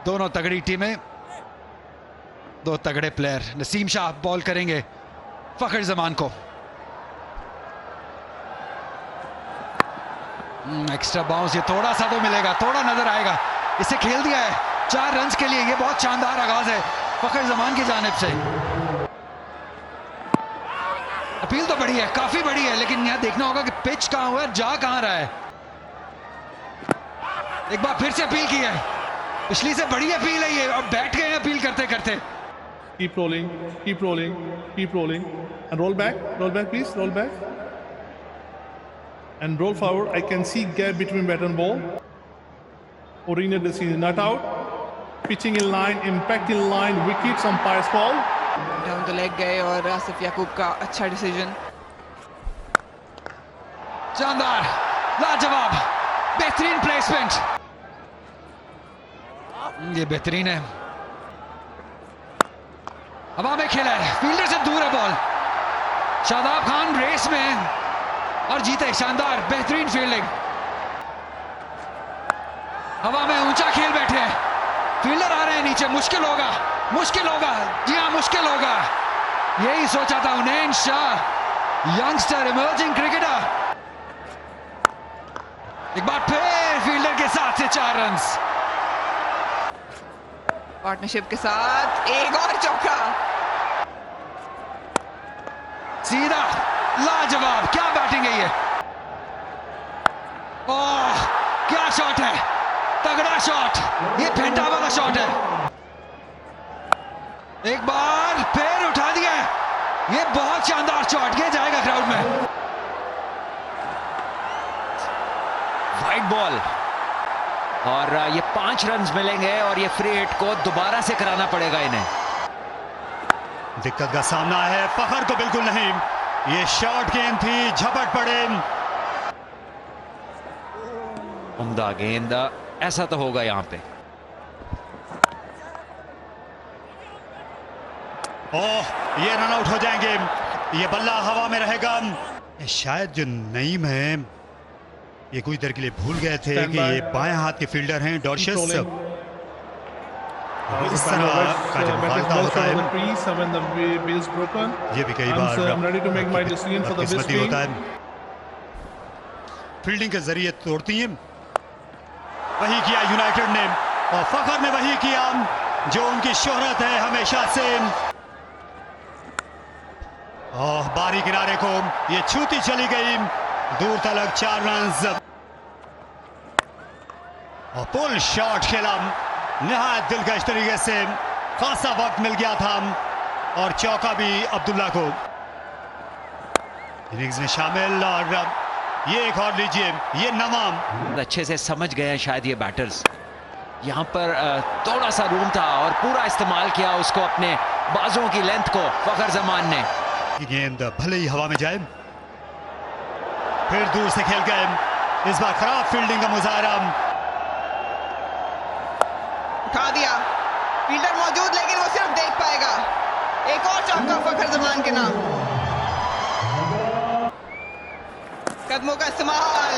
दोनों तगड़ी टीमें, दो तगड़े प्लेयर। नसीम शाह बॉल करेंगे फखर जमान को। एक्स्ट्रा बाउंस, ये थोड़ा सा तो मिलेगा, थोड़ा नजर आएगा। इसे खेल दिया है 4 रन के लिए। ये बहुत शानदार आगाज है फखर जमान की जानिब से। अपील तो बड़ी है, काफी बड़ी है, लेकिन यहां देखना होगा कि पिच कहां हुआ है, जा कहां रहा है। एक बार फिर से अपील की है, पिछली से बड़ी अपील है ये, और बैठ गए अपील करते करते। Keep rolling, keep rolling, keep rolling. And roll back please, roll back. And roll forward. I can see gap between bat and ball. Original decision, not out. Pitching in line, impact in line, wickets, umpire's call. Down the leg गए और आसिफ याकूब का अच्छा decision. शानदार, लाजवाब, बेहतरीन placement. ये बेहतरीन है, हवा में खेला है, फील्डर से दूर है बॉल। शादाब खान रेस में और जीते। शानदार, बेहतरीन फील्डिंग। हवा में ऊंचा खेल बैठे हैं, फील्डर आ रहे हैं नीचे। मुश्किल होगा, मुश्किल होगा, जी हाँ मुश्किल होगा। यही सोचा था उनैन शाह, यंगस्टर इमर्जिंग क्रिकेटर। एक बार फिर फील्डर के साथ से 4 रन। पार्टनरशिप के साथ एक और चौका, सीधा, लाजवाब, क्या बैटिंग है ये। ओह क्या शॉट है, तगड़ा शॉट, ये फेंटा वाला शॉट है। एक बार फिर उठा दिया है, ये बहुत शानदार शॉट, ये जाएगा ग्राउंड में। वाइड बॉल, और ये 5 रन मिलेंगे और ये फ्री हिट को दोबारा से कराना पड़ेगा इन्हें। दिक्कत का सामना है फखर को, बिल्कुल नहीं। ये शॉर्ट गेंद थी, झपट पड़े। उम्दा गेंद, ऐसा तो होगा यहां पे। ओह, ये रन आउट हो जाएंगे। ये बल्ला हवा में रहेगा। शायद जो नईम है, ये कुछ देर के लिए भूल गए थे कि ये बाएं हाथ के फील्डर हैं डॉर्शियस। इस तरह का जो मुकाबला होता है, ये भी कई बार किस्मती होता है। फील्डिंग के जरिए तोड़ती हैं। वही किया यूनाइटेड ने, और फखर ने वही किया जो उनकी शोहरत है हमेशा से। ओह, बारी किनारे को ये छूती चली गई, दूर तलक 4 रन। और पुल शॉट खेला निहायत दिलकश तरीके से, खासा वक्त मिल गया था, और चौका भी अब्दुल्ला को इनिंग्स में शामिल। और ये एक और लीजिए, ये नवाम अच्छे से समझ गए हैं शायद ये बैटर्स। यहां पर थोड़ा सा रूम था और पूरा इस्तेमाल किया उसको, अपने बाजों की लेंथ को फखर जमान ने। गेंद भले ही हवा में जाए, फिर दूर से खेल गए। इस बार खराब फील्डिंग का मुजाहरा। उठा दिया, फील्डर मौजूद, लेकिन वो सिर्फ देख पाएगा। एक और चौका फखर जमान के नाम। कदमों का इस्तेमाल,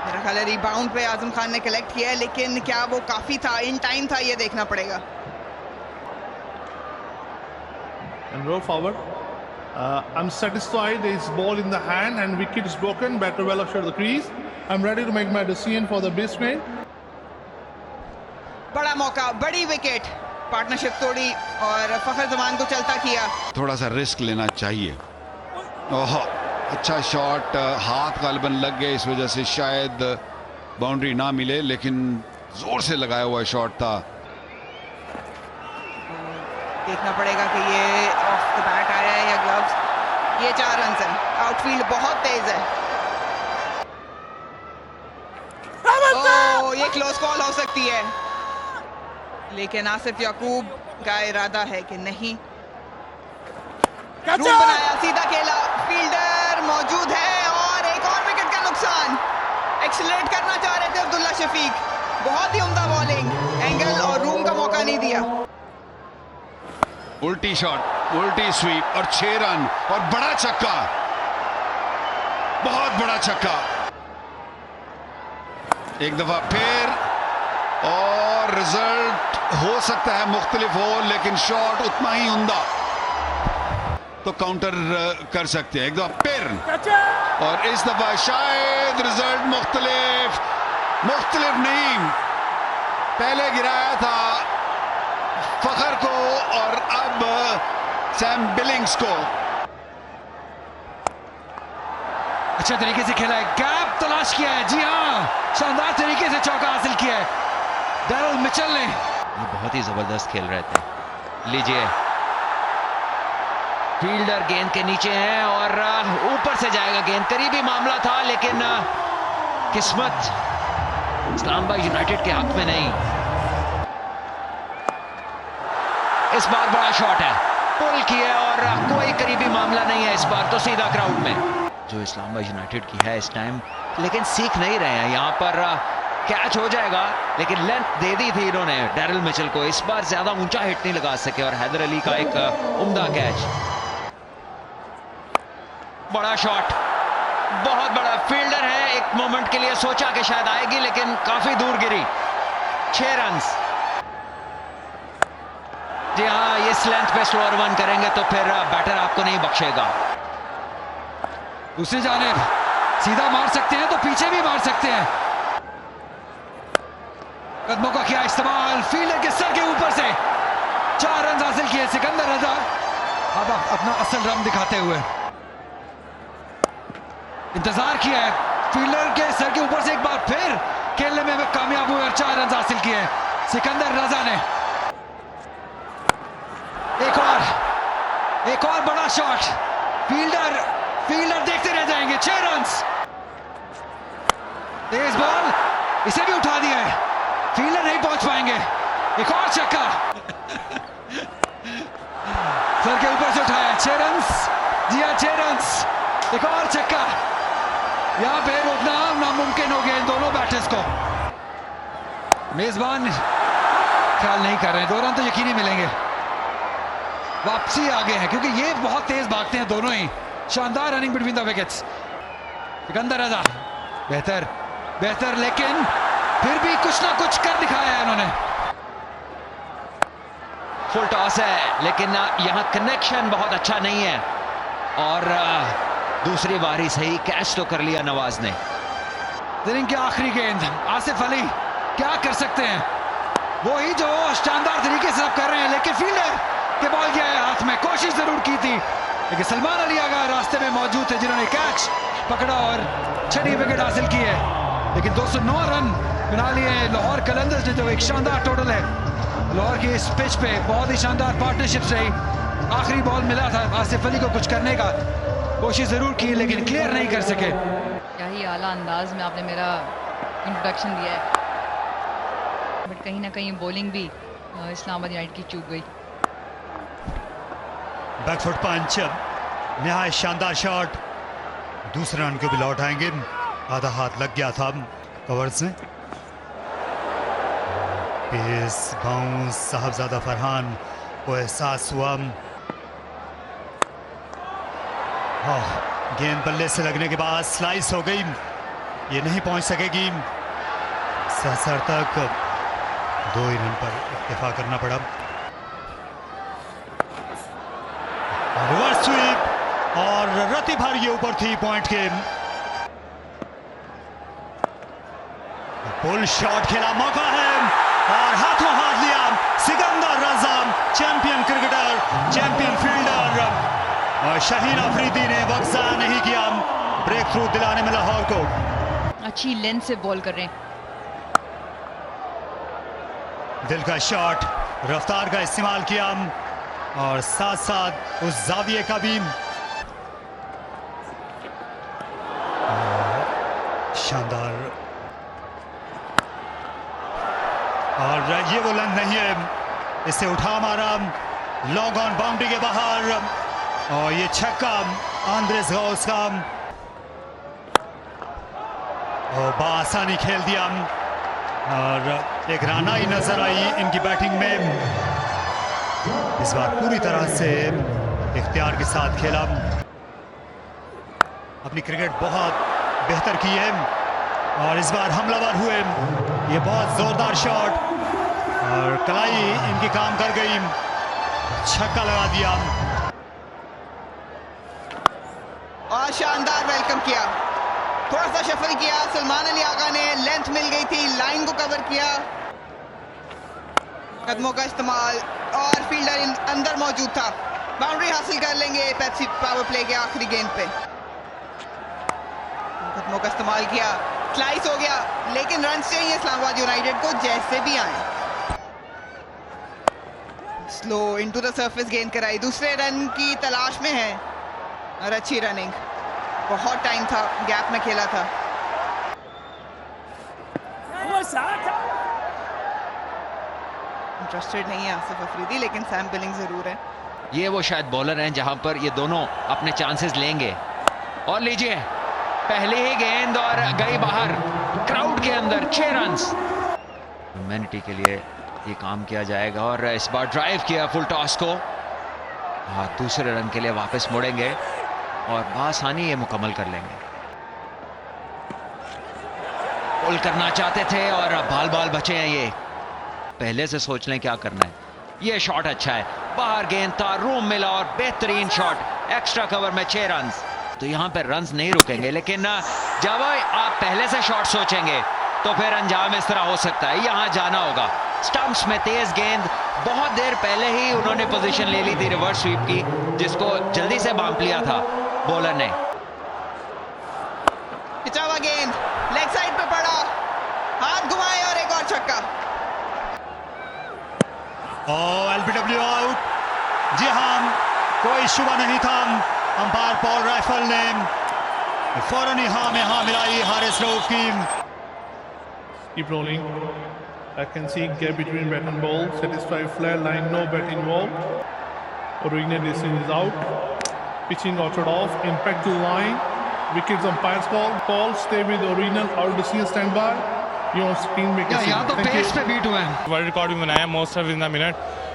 मेरा ख्याल है रिबाउंड पे आजम खान ने कलेक्ट किया है, लेकिन क्या वो काफी था, इन टाइम था, ये देखना पड़ेगा। And roll forward. I'm satisfied. His ball in the hand and wicket is broken. Batter well offside the crease. I'm ready to make my decision for the batsman. बड़ा मौका, बड़ी विकेट, पार्टनरशिप तोड़ी और फखर जमान को चलता किया। थोड़ा सा रिस्क लेना चाहिए। ओह, अच्छा शॉट, हाथ गालिबन लग गए, इस वजह से शायद बाउंड्री ना मिले, लेकिन जोर से लगाया हुआ शॉट था। देखना पड़ेगा कि ये ऑफ द बैट आया है या ग्लव्स। ये 4 रन है, आउटफील्ड बहुत तेज है। ओह, ये क्लोज कॉल हो सकती है, लेकिन आसिफ याकूब का इरादा है कि नहीं। रूट बनाया, सीधा खेला, फील्डर मौजूद है, और एक और विकेट का नुकसान। एक्सीलरेट करना चाह रहे थे अब्दुल्ला शफीक, बहुत ही उम्दा बॉलिंग, एंगल और रूम का मौका नहीं दिया। उल्टी शॉट, उल्टी स्वीप और 6 रन, और बड़ा छक्का, बहुत बड़ा छक्का। एक दफा फिर और रिजल्ट हो सकता है मुख्तलिफ हो, लेकिन शॉट उतना ही उम्दा तो काउंटर कर सकते हैं। एक दफा फिर और इस दफा शायद रिजल्ट मुख्तलिफ नहीं, पहले गिराया था फखर को और अब सैम बिलिंग्स को। अच्छे तरीके से खेला है, गैप तलाश किया है, जी हाँ, शानदार तरीके से चौका हासिल किया है डैरल मिचेल ने। ये बहुत ही जबरदस्त खेल रहे थे। लीजिए, फील्डर गेंद के नीचे है और ऊपर से जाएगा गेंद, करीबी मामला था लेकिन किस्मत इस्लामाबाद यूनाइटेड के हक में नहीं। इस बार बड़ा शॉट है, पुल किया और कोई करीबी मामला नहीं है इस बार तो सीधा ग्राउंड में, जो इस्लामाबाद यूनाइटेड की है इस टाइम, लेकिन सीख नहीं रहे हैं। यहां पर कैच हो जाएगा लेकिन लेंथ दे दी थी इन्होंने डैरल मिचेल को, इस बार ज्यादा ऊंचा हिट नहीं लगा सके और हैदर अली का एक उम्दा कैच। बड़ा शॉट, बहुत बड़ा फील्डर है, एक मोमेंट के लिए सोचा कि शायद आएगी लेकिन काफी दूर गिरी। 6 रन। जी हाँ, ये इस लेंथ पे स्लोअर वन करेंगे तो फिर बैटर आपको नहीं बख्शेगा। दूसरी जानिब सीधा मार सकते हैं तो पीछे भी मार सकते हैं। कदमों का किया इस्तेमाल, फील्डर के सर के ऊपर से 4 रन हासिल किए सिकंदर रजा, अब अपना असल रन दिखाते हुए। इंतजार किया है, फील्डर के सर के ऊपर से एक बार फिर खेलने में कामयाब हुए और 4 रन हासिल किए सिकंदर रजा ने। एक और बड़ा शॉट, फील्डर देखते रह जाएंगे। 6 रन, तेज बॉल, इसे भी उठा दिया है, फील्डर नहीं पहुंच पाएंगे। एक और छक्का सर के ऊपर से उठाया। 6 रन, जी हाँ 6 रन, एक और छक्का। यहां पे रोकना नामुमकिन हो गया इन दोनों बैटर्स को। मेजबान ख्याल नहीं कर रहे हैं, 2 रन तो यकीनी मिलेंगे। वापसी आगे है क्योंकि ये बहुत तेज भागते हैं दोनों ही। शानदार running between the wickets. Sikandar Raza बेहतर लेकिन फिर भी कुछ ना कुछ कर दिखाया है इन्होंने। फुल टॉस है लेकिन यहां कनेक्शन बहुत अच्छा नहीं है और दूसरी बारी सही कैच तो कर लिया नवाज ने। इनिंग की आखिरी गेंद, आसिफ अली क्या कर सकते हैं, वही जो शानदार तरीके से अब कर रहे हैं, लेकिन फील्डर के बॉल गया है हाथ में। कोशिश जरूर की थी लेकिन सलमान अली आगा रास्ते में मौजूद थे जिन्होंने कैच पकड़ा और 6वीं विकेट हासिल की है। लेकिन 209 रन बना लिए लाहौर कलंदर्स ने, जो एक शानदार टोटल है। लाहौर की इस पिच पे बहुत ही शानदार पार्टनरशिप रही। आखिरी बॉल मिला था आसिफ अली को कुछ करने का, कोशिश जरूर की लेकिन क्लियर नहीं कर सके। क्या ही आला अंदाज में आपने मेरा इंट्रोडक्शन दिया है, बट कहीं ना कहीं बॉलिंग भी इस्लामाबाद यूनाइटेड की चूक गई। बैकफुट पंच, नहायत शानदार शॉट, दूसरे रन को भी लौट आएंगे। आधा हाथ लग गया था कवर्स में। पेस बाउंस साहबजादा फरहान को एहसास हुआ। गेंद बल्ले से लगने के बाद स्लाइस हो गई, ये नहीं पहुंच सकेगी। सहसर तक 2 ही रन पर इत्तेफा करना पड़ा। रिवर्स स्वीप और रति भर ये ऊपर थी पॉइंट के। पुल शॉट खेला, मौका है और हाथों हाथ लिया सिकंदर रजा, चैंपियन क्रिकेटर, चैंपियन फील्डर। और शाहीन अफरीदी ने वक्त ज़ाया नहीं किया ब्रेक थ्रू दिलाने में लाहौर को। अच्छी लेंथ से बॉल कर रहे हैं। दिल का शॉट, रफ्तार का इस्तेमाल किया और साथ साथ उस जाविये का भी। शानदार, और ये वो लन नहीं है, इसे उठा मारा लॉन्ग ऑन बाउंड्री के बाहर और ये छक्का आंद्रेस गौस का और बासानी खेल दिया। और एक रानाई नजर आई इनकी बैटिंग में, इस बार पूरी तरह से इख्तियार के साथ खेला, अपनी क्रिकेट बहुत बेहतर की है। और इस बार हमलावर हुए, ये बहुत जोरदार शॉट और कलाई इनकी काम कर गई, छक्का लगा दिया और शानदार वेलकम किया, थोड़ा सा शफल किया सलमान अली आगा ने, लेंथ मिल गई थी, लाइन को कवर किया, कदमों का इस्तेमाल और फील्डर अंदर मौजूद था, बाउंड्री हासिल कर लेंगे पेप्सी पावर प्ले के आखिरी गेंद पे। कदमों का इस्तेमाल किया, स्लाइस हो गया, लेकिन रन चाहिए इस्लामाबाद यूनाइटेड को जैसे भी आए। स्लो इनटू द सरफेस गेंद कराई, दूसरे रन की तलाश में है और अच्छी रनिंग, बहुत टाइम था गैप में खेला था। इंटरेस्टेड नहीं है आसिफ अफरीदी, लेकिन सैम बिलिंग जरूर है। ये वो शायद बॉलर हैं जहां पर ये दोनों अपने चांसेस लेंगे। और लीजिए पहली ही गेंद और गई बाहर, क्राउड के अंदर 6 रन्स। ह्यूमैनिटी के लिए ये काम किया जाएगा और इस बार ड्राइव किया फुल टॉस को, दूसरे रन के लिए वापस मुड़ेंगे और बआसानी ये मुकम्मल कर लेंगे। पुल करना चाहते थे और बाल बाल बचे हैं, ये पहले से सोच लें क्या करना है। ये शॉट अच्छा है, बाहर गेंद था, रूम मिला और बेहतरीन शॉट, एक्स्ट्रा कवर में 6 रन। तो यहां पर रन्स नहीं रुकेंगे, लेकिन जब आप पहले से शॉट सोचेंगे तो फिर अंजाम इस तरह हो सकता है। यहां जाना होगा स्टंप्स में, तेज गेंद, बहुत देर पहले ही उन्होंने पोजीशन ले ली थी रिवर्स स्वीप की, जिसको जल्दी से बांप लिया था बॉलर ने। पिछावा गेंद लेग साइड पे पड़ा, हाथ घुमाए और एक और छक्का। LBW out. जी हाँ, कोई शुबा नहीं था, अंपायर पॉल राइफल ने फौरन ही हाँ में हाँ मिलाई हारिस रऊफ की। Keep rolling. I can see gap between bat and ball. Satisfied flare line, no bat involved. Original decision is out. Pitching ordered off. Impact the line. Wickets umpire's call. Call stay with original. Out decision standby. You on screen में कैसे? यहाँ तो pace पे beat हुए हैं। World record भी बनाया most serve in the minute,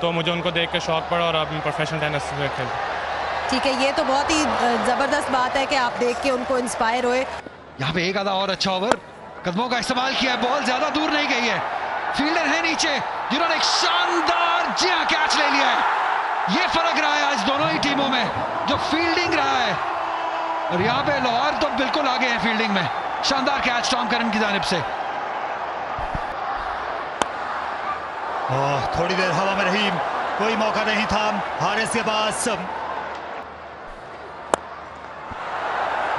तो मुझे उनको देख के शौक पड़ा और अब प्रोफेशनल टेनिस खेलते। ठीक है, ये तो बहुत ही जबरदस्त बात है कि आप देख के उनको इंस्पायर हुए। यहाँ पे एक आधा और अच्छा ओवर, कदमों का इस्तेमाल किया है, बॉल ज्यादा दूर नहीं गई है, फील्डर है नीचे जिन्होंने एक शानदार जी हां कैच ले लिया है। ये फर्क रहा है आज दोनों ही टीमों में, जो फील्डिंग रहा है। और यहाँ पे लाहौर तो बिल्कुल आगे है फील्डिंग में। शानदार कैच टॉम करन की जानिब से। थोड़ी देर हवा में रही, कोई मौका नहीं था हारिस के पास।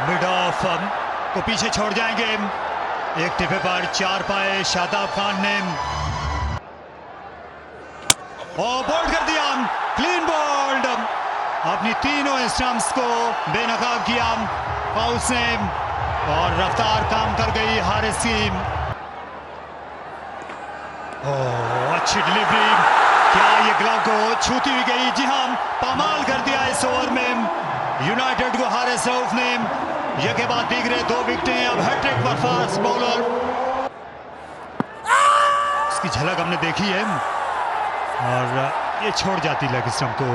मिड ऑफ को पीछे छोड़ जाएंगे, एक टिपे पर 4 पाए शादाब खान ने और बोल्ड कर दिया, क्लीन बोल्ड। अपनी तीनों स्टंप्स को बेनकाब किया पाउस ने और रफ्तार काम कर गई हारिस की। अच्छी डिलीवरी, क्या ये ग्लव को छूती हुई गई? जी हाँ, पामाल कर दिया इस ओवर में यूनाइटेड को हारिस रऊफ ने। ये के बाद दीगरे 2 विकेटें, अब हैट्रिक पर फास्ट बॉलर। इसकी झलक हमने देखी है और ये छोड़ जाती लेग स्टंप को।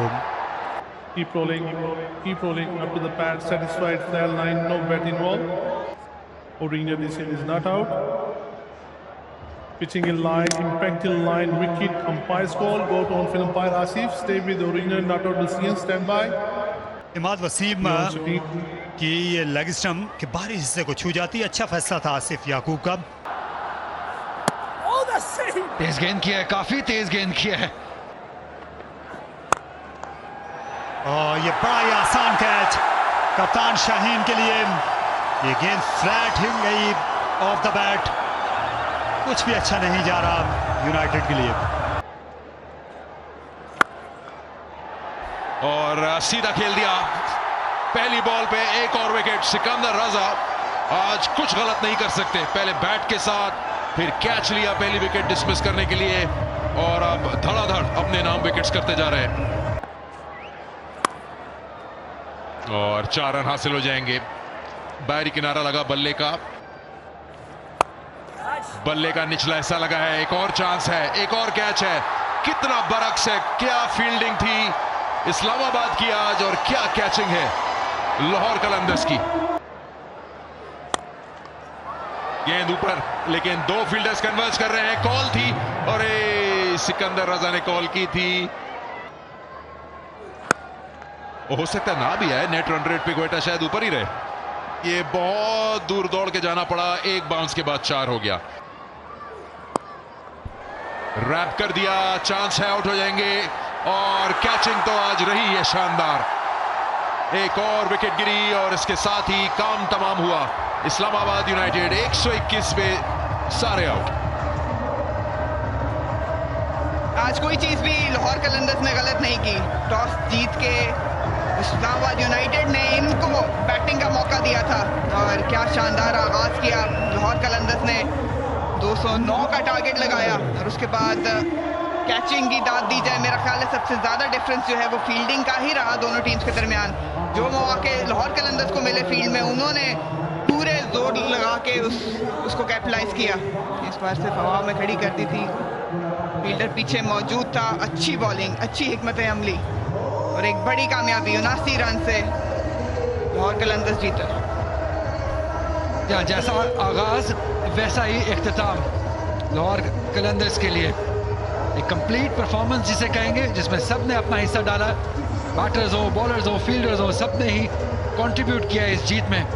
Keep rolling up to the pad. Satisfied flare line, no bat involved. Original decision is not out. Pitching in line, impact in line, wicket, umpire's call, go to on-field umpire Asif, stay with the original, not out decision, stand by. Imad Wasim की ये leg stump के बाहरी हिस्से को छू जाती है, अच्छा फैसला था आसिफ याकूब का। तेज गेंद किया है, काफी तेज गेंद किया है। और ये बड़ा ही आसान कैच कप्तान शाहीन के लिए। ये गेंद फ्लैट हिल गई ऑफ द बैट, कुछ भी अच्छा नहीं जा रहा यूनाइटेड के लिए। और सीधा खेल दिया पहली बॉल पे, एक और विकेट। सिकंदर रजा आज कुछ गलत नहीं कर सकते, पहले बैट के साथ फिर कैच लिया पहली विकेट डिसमिस करने के लिए और अब धड़ाधड़ अपने नाम विकेट्स करते जा रहे हैं और 4 रन हासिल हो जाएंगे। बाहरी किनारा लगा बल्ले का निचला हिस्सा लगा है, एक और चांस है, एक और कैच है। कितना बरक्स है, क्या फील्डिंग थी इस्लामाबाद की आज और क्या कैचिंग है लाहौर कलंदर्स की। गेंद ऊपर, लेकिन दो फील्डर्स कन्वर्ज कर रहे हैं। कॉल थी और सिकंदर रजा ने कॉल की थी। हो सकता है ना भी है, नेट रन रेट पे गोयटा शायद ऊपर ही रहे। ये बहुत दूर दौड़ के जाना पड़ा, एक बाउंस के बाद 4 हो गया। रैप कर दिया, चांस है, आउट हो जाएंगे। और कैचिंग तो आज रही है शानदार। एक और विकेट गिरी और इसके साथ ही काम तमाम हुआ। इस्लामाबाद यूनाइटेड 121 पे सारे आउट। आज कोई चीज भी लाहौर कलंदर्स ने गलत नहीं की। टॉस जीत के इस्लामाबाद यूनाइटेड ने इनको बैटिंग का मौका दिया था और क्या शानदार आगाज किया। लाहौर कलंदर्स ने 209 का टारगेट लगाया और उसके बाद कैचिंग की दाद दी जाए, मेरा ख्याल है सबसे ज्यादा डिफरेंस जो है वो फील्डिंग का ही रहा दोनों टीम्स के दरमियान। जो मौके लाहौर कलंदर्स को मिले फील्ड में, उन्होंने पूरे जोर लगा के उसको कैपिटलाइज किया। इस बार सिर्फ हवा में खड़ी कर दी थी, फील्डर पीछे मौजूद था। अच्छी बॉलिंग, अच्छी हिकमत अमली और एक बड़ी कामयाबी 79 रन से लाहौर कलंदर्स जीता। जैसा आगाज वैसा ही इख्तिताम लाहौर कलंदर्स के लिए। एक कंप्लीट परफॉर्मेंस जिसे कहेंगे, जिसमें सब ने अपना हिस्सा डाला। बैटर्स हो, बॉलर्स हो, फील्डर्स हो, सब ने ही कंट्रीब्यूट किया इस जीत में।